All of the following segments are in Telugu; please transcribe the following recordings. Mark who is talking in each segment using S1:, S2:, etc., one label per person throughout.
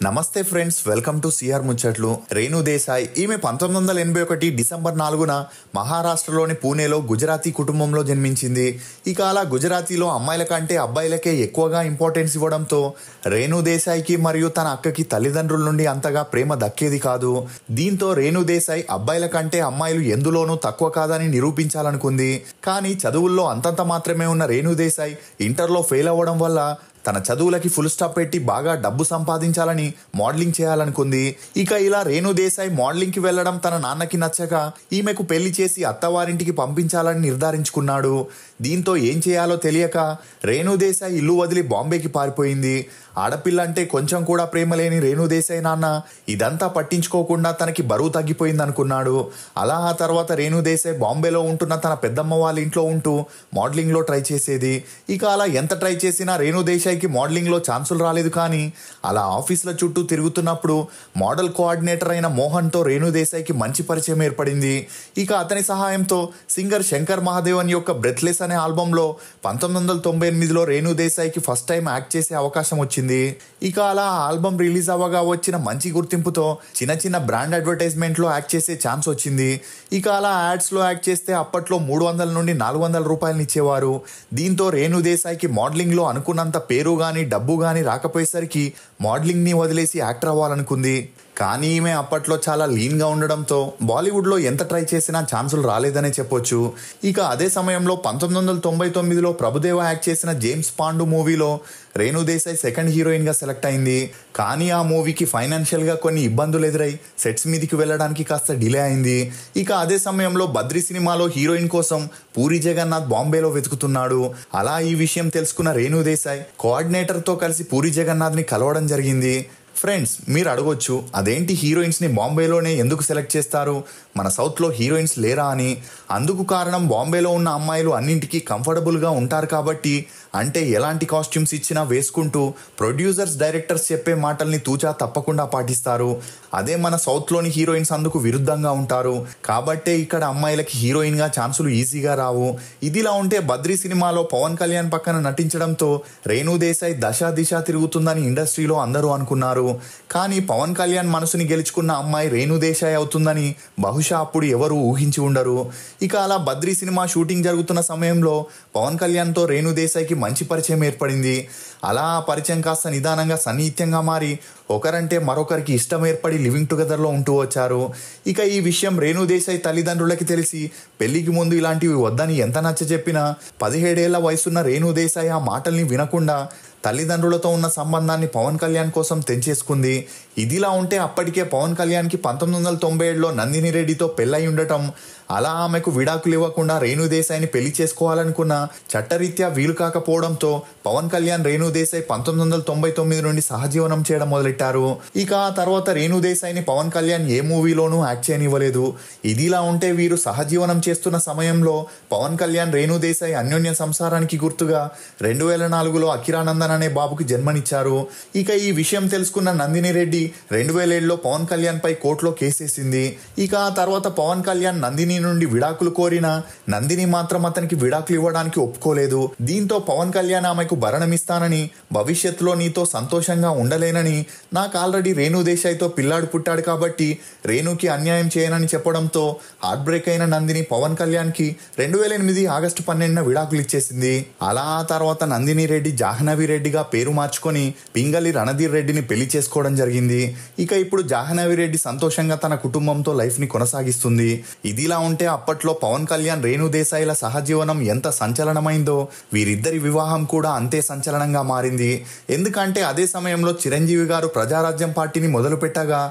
S1: నమస్తే ఫ్రెండ్స్, వెల్కమ్ టు సిఆర్ ముచ్చట్లు. రేణు దేశాయ్ ఈమె 1981 డిసెంబర్ 4న మహారాష్ట్రలోని పూణేలో గుజరాతీ కుటుంబంలో జన్మించింది. ఇక అలా గుజరాతీలో అమ్మాయిల కంటే అబ్బాయిలకే ఎక్కువగా ఇంపార్టెన్స్ ఇవ్వడంతో రేణు దేశాయ్కి మరియు తన అక్కకి తల్లిదండ్రుల నుండి అంతగా ప్రేమ దక్కేది కాదు. దీంతో రేణు దేశాయ్ అబ్బాయిల కంటే అమ్మాయిలు ఎందులోనూ తక్కువ కాదని నిరూపించాలనుకుంది. కానీ చదువుల్లో అంతంత మాత్రమే ఉన్న రేణు దేశాయ్ ఇంటర్లో ఫెయిల్ అవ్వడం వల్ల తన చదువులకి ఫుల్ స్టాప్ పెట్టి బాగా డబ్బు సంపాదించాలని మోడలింగ్ చేయాలనుకుంది. ఇక ఇలా రేణు దేశాయ్ మోడలింగ్కి వెళ్లడం తన నాన్నకి నచ్చక ఈమెకు పెళ్లి చేసి అత్తవారింటికి పంపించాలని నిర్ధారించుకున్నాడు. దీంతో ఏం చేయాలో తెలియక రేణు దేశాయ్ ఇల్లు వదిలి బాంబేకి పారిపోయింది. ఆడపిల్ల అంటే కొంచెం కూడా ప్రేమ లేని రేణు దేశాయ్ నాన్న ఇదంతా పట్టించుకోకుండా తనకి బరువు తగ్గిపోయింది అనుకున్నాడు. అలా ఆ తర్వాత రేణు దేశాయ్ బాంబేలో ఉంటున్న తన పెద్దమ్మ వాళ్ళ ఇంట్లో ఉంటూ మోడలింగ్లో ట్రై చేసేది. ఇక అలా ఎంత ట్రై చేసినా రేణు దేశాయ్కి మోడలింగ్లో ఛాన్సులు రాలేదు. కానీ అలా ఆఫీసుల చుట్టూ తిరుగుతున్నప్పుడు మోడల్ కోఆర్డినేటర్ అయిన మోహన్తో రేణు దేశాయ్కి మంచి పరిచయం ఏర్పడింది. ఇక అతని సహాయంతో సింగర్ శంకర్ మహాదేవన్ యొక్క బ్రెత్లెస్ అనే ఆల్బంలో 1998లో రేణు దేశాయ్కి ఫస్ట్ టైం యాక్ట్ చేసే అవకాశం వచ్చింది. ఇక అలా ఆల్బమ్ రిలీజ్ అవ్వగా వచ్చిన మంచి గుర్తింపుతో చిన్న చిన్న బ్రాండ్ అడ్వర్టైజ్మెంట్లో యాక్ట్ చేసే ఛాన్స్ వచ్చింది. ఇక అలా యాడ్స్లో యాక్ట్ చేస్తే అప్పట్లో 300 నుండి 400 రూపాయలు ఇచ్చేవారు. దీంతో రేణు దేశాయ్కి మోడలింగ్లో అనుకున్నంత పేరు కానీ డబ్బు కానీ రాకపోయేసరికి మోడలింగ్ని వదిలేసి యాక్టర్ అవ్వాలనుకుంది. కానీ ఈమె అప్పట్లో చాలా లీన్గా ఉండడంతో బాలీవుడ్లో ఎంత ట్రై చేసినా ఛాన్సులు రాలేదనే చెప్పొచ్చు. ఇక అదే సమయంలో 1999లో ప్రభుదేవ యాక్ట్ చేసిన జేమ్స్ పాండు మూవీలో రేణు దేశాయ్ సెకండ్ హీరోయిన్గా సెలెక్ట్ అయింది. కానీ ఆ మూవీకి ఫైనాన్షియల్గా కొన్ని ఇబ్బందులు ఎదురై సెట్స్ మీదకి వెళ్ళడానికి కాస్త డిలే అయింది. ఇక అదే సమయంలో బద్రీ సినిమాలో హీరోయిన్ కోసం పూరి జగన్నాథ్ బాంబేలో వెతుకుతున్నాడు. అలా ఈ విషయం తెలుసుకున్న రేణు దేశాయ్ కోఆర్డినేటర్తో కలిసి పూరి జగన్నాథ్ని కలవడం జరిగింది. ఫ్రెండ్స్, మీరు అడగొచ్చు, అదేంటి హీరోయిన్స్ని బాంబేలోనే ఎందుకు సెలెక్ట్ చేస్తారు, మన సౌత్లో హీరోయిన్స్ లేరా అని. అందుకు కారణం బాంబేలో ఉన్న అమ్మాయిలు అన్నింటికీ కంఫర్టబుల్గా ఉంటారు కాబట్టి, అంటే ఎలాంటి కాస్ట్యూమ్స్ ఇచ్చినా వేసుకుంటూ ప్రొడ్యూసర్స్ డైరెక్టర్స్ చెప్పే మాటల్ని తూచా తప్పకుండా పాటిస్తారు. అదే మన సౌత్లోని హీరోయిన్స్ అందుకు విరుద్ధంగా ఉంటారు. కాబట్టే ఇక్కడ అమ్మాయిలకి హీరోయిన్గా ఛాన్సులు ఈజీగా రావు. ఇదిలా ఉంటే బద్రీ సినిమాలో పవన్ కళ్యాణ్ పక్కన నటించడంతో రేణు దేశాయ్ దశ దిశ తిరుగుతుందని ఇండస్ట్రీలో అందరూ అనుకున్నారు. కానీ పవన్ కళ్యాణ్ మనసుని గెలుచుకున్న అమ్మాయి రేణు దేశాయ్ అవుతుందని బహుశా అప్పుడు ఎవరు ఊహించి ఉండరు. ఇక అలా బద్రీ సినిమా షూటింగ్ జరుగుతున్న సమయంలో పవన్ కళ్యాణ్తో రేణు దేశాయ్కి మంచి పరిచయం ఏర్పడింది. అలా ఆ పరిచయం కాస్త నిదానంగా సన్నిహిత్యంగా మారి ఒకరంటే మరొకరికి ఇష్టం ఏర్పడి లివింగ్ టుగెదర్లో ఉంటూ వచ్చారు. ఇక ఈ విషయం రేణు దేశాయ్ తల్లిదండ్రులకి తెలిసి పెళ్లికి ముందు ఇలాంటివి వద్దని ఎంత నచ్చ చెప్పినా 17 ఏళ్ల వయసున్న రేణు దేశాయ్ ఆ మాటల్ని వినకుండా తల్లిదండ్రులతో ఉన్న సంబంధాన్ని పవన్ కళ్యాణ్ కోసం తెంచేసుకుంది. ఇదిలా ఉంటే అప్పటికే పవన్ కళ్యాణ్కి 1997లో నందిని రెడ్డితో పెళ్ళై ఉండటం, అలా ఆమెకు విడాకులు ఇవ్వకుండా రేణు దేశాయ్ని పెళ్లి చేసుకోవాలనుకున్న చట్టరీత్యా వీలు కాకపోవడంతో పవన్ కళ్యాణ్ రేణు దేశాయ్ 1999 నుండి సహజీవనం చేయడం మొదలెట్టారు. ఇక ఆ తర్వాత రేణు దేశాయ్ని పవన్ కళ్యాణ్ ఏ మూవీలోనూ యాక్ట్ చేయనివ్వలేదు. ఇదిలా ఉంటే వీరు సహజీవనం చేస్తున్న సమయంలో పవన్ కళ్యాణ్ రేణు దేశాయ్ అన్యోన్య సంసారానికి గుర్తుగా 2004లో అఖిరానందన్ అనే బాబుకి జన్మనిచ్చారు. ఇక ఈ విషయం తెలుసుకున్న నందిని రెడ్డి 2007లో పవన్ కళ్యాణ్ పై కోర్టులో కేసేసింది. ఇక ఆ తర్వాత పవన్ కళ్యాణ్ నందిని నుండి విడాకులు కోరినా నందిని మాత్రం అతనికి విడాకులు ఇవ్వడానికి ఒప్పుకోలేదు. దీంతో పవన్ కళ్యాణ్ ఆమెకు భరణమిస్తానని, భవిష్యత్తులో నీతో సంతోషంగా ఉండలేనని, నాకు ఆల్రెడీ రేణు దేశాయ్తో పిల్లాడు పుట్టాడు కాబట్టి రేణుకి అన్యాయం చేయనని చెప్పడంతో హార్ట్ బ్రేక్ అయిన నందిని పవన్ కళ్యాణ్కి 2008 ఆగస్టు 12న విడాకులు ఇచ్చేసింది. అలా ఆ తర్వాత నందిని రెడ్డి జాహ్నవి రెడ్డిగా పేరు మార్చుకొని పింగళి రణధీర్ రెడ్డిని పెళ్లి చేసుకోవడం జరిగింది. ఇక ఇప్పుడు జాహ్నవి రెడ్డి సంతోషంగా తన కుటుంబంతో లైఫ్ని కొనసాగిస్తుంది. ఇదిలా ఉంటే అప్పట్లో పవన్ కళ్యాణ్ రేణు దేశాయ్ల సహజీవనం ఎంత సంచలనమైందో వీరిద్దరి వివాహం కూడా అంతే సంచలనంగా మారింది. ఎందుకంటే అదే సమయంలో చిరంజీవి గారు ప్రజారాజ్యం పార్టీని మొదలుపెట్టగా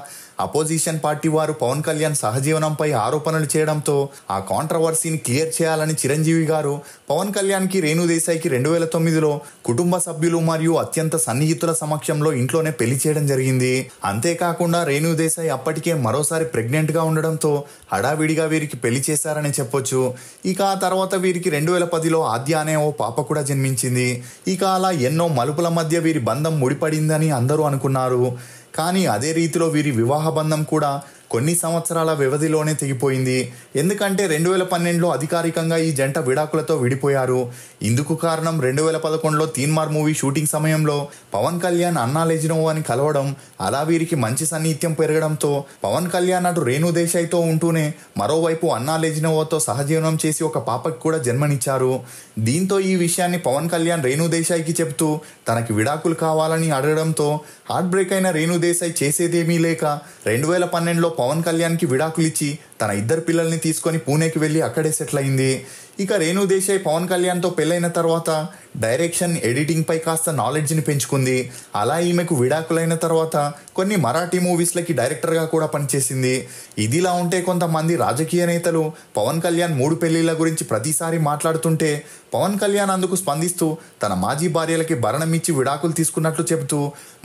S1: అపోజిషన్ పార్టీ వారు పవన్ కళ్యాణ్ సహజీవనంపై ఆరోపణలు చేయడంతో ఆ కాంట్రవర్సీని క్లియర్ చేయాలని చిరంజీవి గారు పవన్ కళ్యాణ్కి రేణు దేశాయ్కి 2009లో కుటుంబ సభ్యులు మరియు అత్యంత సన్నిహితుల సమక్షంలో ఇంట్లోనే పెళ్లి చేయడం జరిగింది. అంతేకాకుండా రేణు దేశాయ్ అప్పటికే మరోసారి ప్రెగ్నెంట్గా ఉండడంతో హడావిడిగా వీరికి పెళ్లి చేశారని చెప్పొచ్చు. ఇక ఆ తర్వాత వీరికి 2010లో ఆద్య అనే ఓ పాప కూడా జన్మించింది. ఇక అలా ఎన్నో మలుపుల మధ్య వీరి బంధం ముడిపడిందని అందరూ అనుకున్నారు. కానీ అదే రీతిలో వీరి వివాహ బంధం కూడా కొన్ని సంవత్సరాల వ్యవధిలోనే తెగిపోయింది. ఎందుకంటే 2012లో అధికారికంగా ఈ జంట విడాకులతో విడిపోయారు. ఇందుకు కారణం 2011లో తీన్మార్ మూవీ షూటింగ్ సమయంలో పవన్ కళ్యాణ్ అన్నా లెజినోవాని కలవడం, అలా వీరికి మంచి సన్నిహిత్యం పెరగడంతో పవన్ కళ్యాణ్ అటు రేణు దేశాయ్తో ఉంటూనే మరోవైపు అన్నా లెజినోవాతో సహజీవనం చేసి ఒక పాపకి కూడా జన్మనిచ్చారు. దీంతో ఈ విషయాన్ని పవన్ కళ్యాణ్ రేణు దేశాయ్కి చెప్తూ తనకి విడాకులు కావాలని అడగడంతో హార్ట్ బ్రేక్ అయిన రేణు దేశాయ్ చేసేదేమీ లేక 2012లో పవన్ కళ్యాణ్కి విడాకులిచ్చి తన 2 పిల్లల్ని తీసుకొని పూణేకి వెళ్ళి అక్కడే సెటిల్ అయింది. ఇక రేణు దేశాయ్ పవన్ కళ్యాణ్తో పెళ్ళైన తర్వాత డైరెక్షన్, ఎడిటింగ్ పై కాస్త నాలెడ్జ్ని పెంచుకుంది. అలా ఈమెకు విడాకులైన తర్వాత కొన్ని మరాఠీ మూవీస్లకి డైరెక్టర్గా కూడా పనిచేసింది. ఇదిలా ఉంటే కొంతమంది రాజకీయ నేతలు పవన్ కళ్యాణ్ 3 పెళ్లిళ్ల గురించి ప్రతిసారి మాట్లాడుతుంటే పవన్ కళ్యాణ్ అందుకు స్పందిస్తూ తన మాజీ భార్యలకి భరణం ఇచ్చి విడాకులు తీసుకున్నట్లు చెబుతూ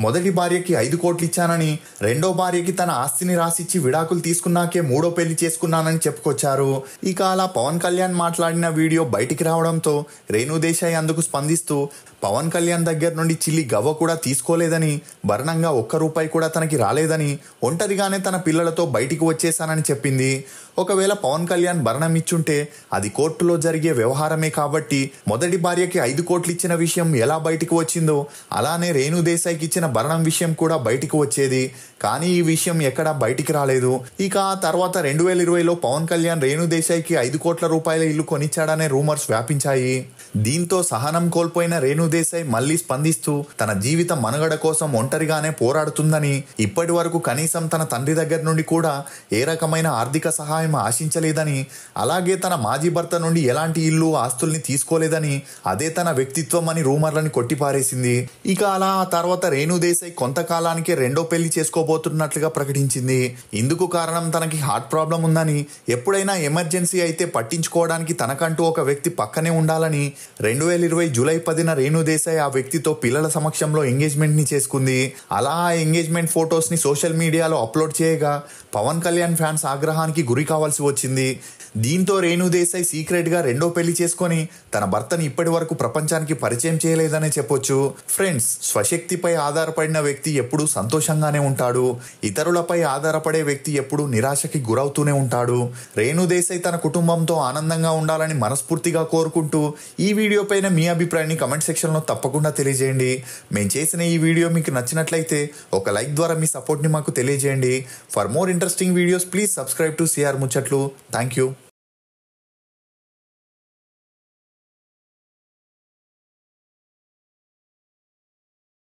S1: మొదటి భార్యకి 5 కోట్లు ఇచ్చానని, రెండో భార్యకి తన ఆస్తిని రాసిచ్చి విడాకులు తీసుకున్నాకే 3వ పెళ్లి చేసుకున్నానని చెప్పుకొచ్చారు. ఇక అలా పవన్ కళ్యాణ్ మాట్లాడిన వీడియో బయటికి రావడంతో రేణు దేశాయ్ అందుకు స్పందిస్తూ పవన్ కళ్యాణ్ దగ్గర నుండి చిల్లి గవ్వ కూడా తీసుకోలేదని, భరణంగా 1 రూపాయి కూడా తనకి రాలేదని, ఒంటరిగానే తన పిల్లలతో బయటికి వచ్చేశానని చెప్పింది. ఒకవేళ పవన్ కళ్యాణ్ భరణం ఇచ్చుంటే అది కోర్టులో జరిగే వ్యవహారమే కాబట్టి మొదటి భార్యకి 5 కోట్లు ఇచ్చిన విషయం ఎలా బయటికి వచ్చిందో అలానే రేణు దేశాయ్కి ఇచ్చిన భరణం విషయం కూడా బయటికి వచ్చేది. కానీ ఈ విషయం ఎక్కడా బయటికి రాలేదు. ఇక ఆ తర్వాత 2020లో పవన్ కళ్యాణ్ రేణు దేశాయ్కి 5 కోట్ల రూపాయల ఇల్లు కొనిచ్చాడనే రూమర్స్ వ్యాపించాయి. దీంతో సహనం కోల్పోయిన రేణు దేశాయ్ మళ్లీ స్పందిస్తూ తన జీవిత మనుగడ కోసం ఒంటరిగానే పోరాడుతుందని, ఇప్పటి వరకు కనీసం తన తండ్రి దగ్గర నుండి కూడా ఏ రకమైన ఆర్థిక సహాయం ఆశించలేదని, అలాగే తన మాజీ భర్త నుండి ఎలాంటి ఇల్లు, ఆస్తుల్ని తీసుకోలేదని, అదే తన వ్యక్తిత్వం అని రూమర్లని కొట్టిపారేసింది. ఇక అలా ఆ తర్వాత రేణు దేశాయ్ కొంతకాలానికే 2వ పెళ్లి చేసుకోబోతున్నట్లుగా ప్రకటించింది. ఇందుకు కారణం తనకి హార్ట్ ప్రాబ్లం ఉందని, ఎప్పుడైనా ఎమర్జెన్సీ అయితే పట్టించుకోవడానికి తనకంటూ ఒక వ్యక్తి పక్కనే ఉండాలని 2020 జూలై 10న రేణు దేశాయ్ ఆ వ్యక్తితో పిల్లల సమక్షంలో ఎంగేజ్మెంట్ ని చేసుకుంది. అలా ఆ ఎంగేజ్మెంట్ ఫొటోస్ ని సోషల్ మీడియాలో అప్లోడ్ చేయగా పవన్ కళ్యాణ్ ఫ్యాన్స్ ఆగ్రహానికి గురి కావాల్సి వచ్చింది. దీంతో రేణు దేశాయ్ సీక్రెట్ గా 2వ పెళ్లి చేసుకొని తన భర్తని ఇప్పటి వరకు ప్రపంచానికి పరిచయం చేయలేదనే చెప్పొచ్చు. ఫ్రెండ్స్, స్వశక్తిపై ఆధారపడిన వ్యక్తి ఎప్పుడూ సంతోషంగానే ఉంటాడు. ఇతరులపై ఆధారపడే వ్యక్తి ఎప్పుడూ నిరాశకి గురవుతూనే ఉంటాడు. రేణు దేశాయ్ తన కుటుంబంతో ఆనందంగా ఉండాలని మనస్ఫూర్తిగా కోరుకుంటూ ఈ వీడియో పైన మీ అభిప్రాయాన్ని కమెంట్ సెక్షన్లో తప్పకుండా తెలియజేయండి. మేము చేసిన ఈ వీడియో మీకు నచ్చినట్లయితే ఒక లైక్ ద్వారా మీ సపోర్ట్ని మాకు తెలియజేయండి. For more interesting videos please subscribe to C R ముచ్చట్లు. Thank you.